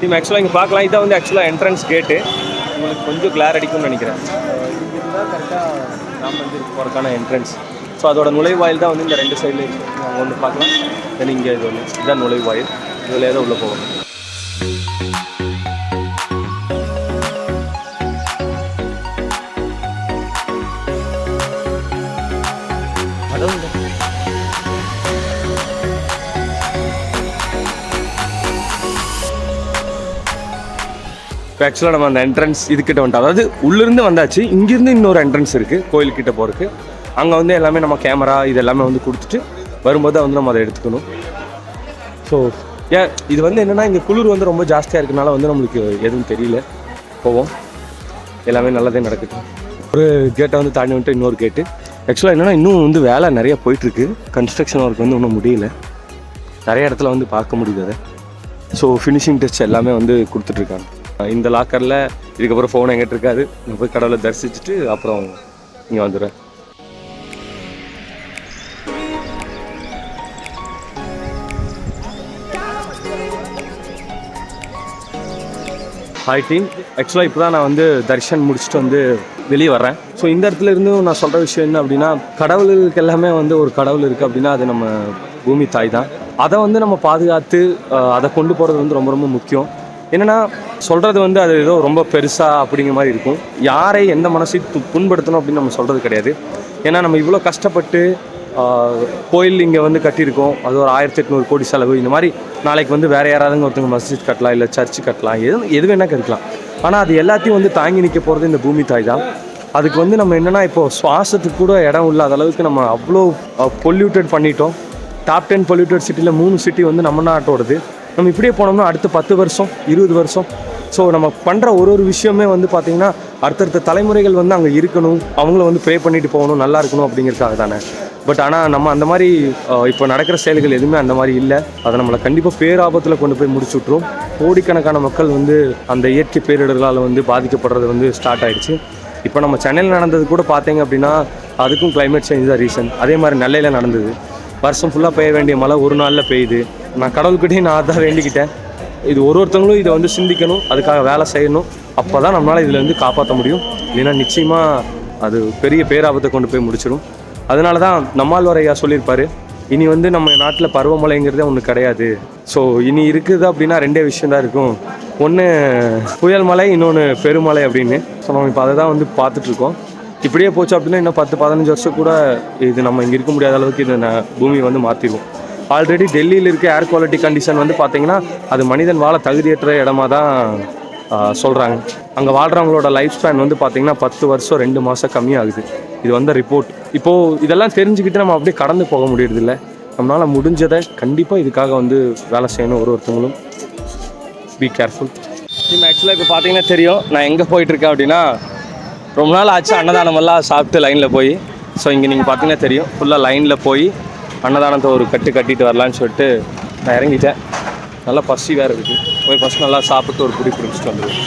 Team ஆக்சுவலாக இங்கே பார்க்கலாம். இதான் வந்து ஆக்சுவலாக என்ட்ரன்ஸ் கேட்டு. உங்களுக்கு கொஞ்சம் கிளார் அடிக்கும்னு நினைக்கிறேன். இதுதான் கரெக்டாக நாம் வந்து போகிறதுக்கான என்ட்ரன்ஸ். ஸோ அதோட நுழைவாயில் தான் வந்து இந்த 2 சைடில் இருக்குது. அங்கே ஒன்று பார்க்கலாம், தென் இங்கே இது ஒன்று. இதுதான் நுழைவாயில். இதில் ஏதோ உள்ளே போகணும். இப்போ ஆக்சுவலாக நம்ம அந்த என்ட்ரன்ஸ் இதுக்கிட்ட வந்துட்டோம். அதாவது உள்ளிருந்து வந்தாச்சு. இங்கேருந்து இன்னொரு என்ட்ரன்ஸ் இருக்குது கோயில்கிட்ட போகிறதுக்கு. அங்கே வந்து எல்லாமே நம்ம கேமரா இது எல்லாமே வந்து கொடுத்துட்டு வரும்போது வந்து நம்ம அதை எடுத்துக்கணும். ஸோ இது வந்து என்னென்னா இங்கே குளிர் வந்து ரொம்ப ஜாஸ்தியாக இருக்கனால வந்து நம்மளுக்கு எதுவும் தெரியல. போவோம், எல்லாமே நல்லதே நடக்கட்டும். ஒரு கேட்டை வந்து தாண்டி வந்துட்டு இன்னொரு கேட்டு. ஆக்சுவலாக என்னென்னா இன்னும் வந்து வேலை நிறையா போயிட்டுருக்கு. கன்ஸ்ட்ரக்ஷன் ஒர்க் வந்து இன்னும் முடியல. நிறைய இடத்துல வந்து பார்க்க முடியுது அதை. ஸோ ஃபினிஷிங் டச் எல்லாமே வந்து கொடுத்துட்ருக்காங்க. இந்த லாக்கரில் இதுக்கப்புறம் ஃபோன் எங்கிட்ட இருக்காது. நான் போய் கடவுளை தரிசிச்சுட்டு அப்புறம் இங்கே வந்துடுறேன். Hi team. ஆக்சுவலாக இப்போ தான் நான் வந்து தரிசனம் முடிச்சுட்டு வந்து வெளியே வர்றேன். ஸோ இந்த இடத்துல இருந்து நான் சொல்கிற விஷயம் என்ன அப்படின்னா, கடவுளுக்கு எல்லாமே வந்து ஒரு கடவுள் இருக்குது அப்படின்னா அது நம்ம பூமி தாய் தான். அதை வந்து நம்ம பாதுகாத்து அதை கொண்டு போகிறது வந்து ரொம்ப ரொம்ப முக்கியம். என்னென்னா சொல்கிறது வந்து அது ஏதோ ரொம்ப பெருசாக அப்படிங்கிற மாதிரி இருக்கும். யாரை எந்த மனசையும் புண்படுத்தணும் அப்படின்னு நம்ம சொல்கிறது கிடையாது. ஏன்னா நம்ம இவ்வளோ கஷ்டப்பட்டு கோயில் இங்கே வந்து கட்டியிருக்கோம். அது ஒரு 1800 கோடி செலவு. இந்த மாதிரி நாளைக்கு வந்து வேறு யாராவது ஒருத்தவங்க மஸ்ஜித் கட்டலாம், இல்லை சர்ச்சு கட்டலாம், எது வேணால் கட்டலாம். ஆனால் அது எல்லாத்தையும் வந்து தாங்கி நிற்க போகிறது இந்த பூமி தாய் தான். அதுக்கு வந்து நம்ம என்னென்னா இப்போது சுவாசத்துக்கு கூட இடம் இல்லாத அளவுக்கு நம்ம அவ்வளோ பொல்யூட்டட் பண்ணிட்டோம். டாப் 10 பொல்யூட்டட் சிட்டியில் 3 சிட்டி வந்து நம்ம நாட்டோடது. நம்ம இப்படியே போனோம்னா அடுத்த 10 வருஷம் 20 வருஷம் ஸோ நம்ம பண்ணுற ஒரு விஷயமே வந்து பார்த்திங்கன்னா அடுத்தடுத்த தலைமுறைகள் வந்து அங்கே இருக்கணும், அவங்கள வந்து ப்ரே பண்ணிட்டு போகணும், நல்லா இருக்கணும் அப்படிங்கிறதுக்காக தானே. பட் ஆனால் நம்ம அந்த மாதிரி இப்போ நடக்கிற செயல்கள் எதுவுமே அந்த மாதிரி இல்லை. அதை நம்மளை கண்டிப்பாக பேராபத்தில் கொண்டு போய் முடிச்சு விட்ரும். கோடிக்கணக்கான மக்கள் வந்து அந்த இயற்கை பேரிடர்களால் வந்து பாதிக்கப்படுறது வந்து ஸ்டார்ட் ஆகிடுச்சு. இப்போ நம்ம சென்னையில் நடந்தது கூட பார்த்தீங்க அப்படின்னா அதுக்கும் கிளைமேட் சேஞ்ச் தான் ரீசன். அதே மாதிரி நெல்லையில் நடந்தது. வருஷம் ஃபுல்லாக பெய்ய வேண்டிய மழை ஒரு நாளில் பெய்யுது. நான் கடவுள்கிட்டையும் நான் தான் வேண்டிக்கிட்டேன். இது ஒருத்தவங்களும் இதை வந்து சிந்திக்கணும், அதுக்காக வேலை செய்யணும். அப்போ தான் நம்மளால் இதில் வந்து காப்பாற்ற முடியும். இல்லைன்னா நிச்சயமாக அது பெரிய பேராபத்தை கொண்டு போய் முடிச்சிடும். அதனால தான் நம்மாழ்வார் ஐயா சொல்லியிருப்பார், இனி வந்து நம்ம நாட்டில் பருவமழைங்கிறதே ஒன்று கிடையாது. ஸோ இனி இருக்குது அப்படின்னா 2 விஷயம் தான் இருக்கும். ஒன்று புயல் மழை, இன்னொன்று பெருமழை அப்படின்னு. ஸோ நம்ம இப்போ அதை தான் வந்து பார்த்துட்ருக்கோம். இப்படியே போச்சு அப்படின்னா இன்னும் 10-15 வருஷம் கூட இது நம்ம இங்கே இருக்க முடியாத அளவுக்கு இது பூமியை வந்து மாற்றிடுவோம். ஆல்ரெடி டெல்லியில் இருக்க ஏர் குவாலிட்டி கண்டிஷன் வந்து பார்த்திங்கன்னா அது மனிதன் வாழ தகுதியற்ற இடமா தான் சொல்கிறாங்க. அங்கே வாழ்கிறவங்களோட லைஃப் ஸ்பேன் வந்து பார்த்திங்கன்னா 10 வருஷம் 2 மாதம் கம்மியாகுது. இது வந்து ரிப்போர்ட். இப்போது இதெல்லாம் தெரிஞ்சுக்கிட்டு நம்ம அப்படியே கடந்து போக முடியறதில்ல. நம்மளால் முடிஞ்சதை கண்டிப்பாக இதுக்காக வந்து வேலை செய்யணும். ஒருத்தவங்களும் பி கேர்ஃபுல். டீம் ஆக்சுவலாக இப்போ பார்த்தீங்கன்னா தெரியும் நான் எங்கே போயிட்டுருக்கேன் அப்படின்னா, ரொம்ப நாள் ஆச்சு அன்னதானமெல்லாம் சாப்பிட்டு லைனில் போய். ஸோ இங்கே நீங்கள் பார்த்தீங்கன்னா தெரியும் ஃபுல்லாக லைனில் போய் அன்னதானத்தை ஒரு கட்டிட்டு வரலான்னு சொல்லிட்டு நான் இறங்கிட்டேன். நல்லா பசி வேறு இருக்குது. போய் ஃபஸ்ட் நல்லா சாப்பிட்டு ஒரு பிடிச்சிட்டு வந்துடுவேன்.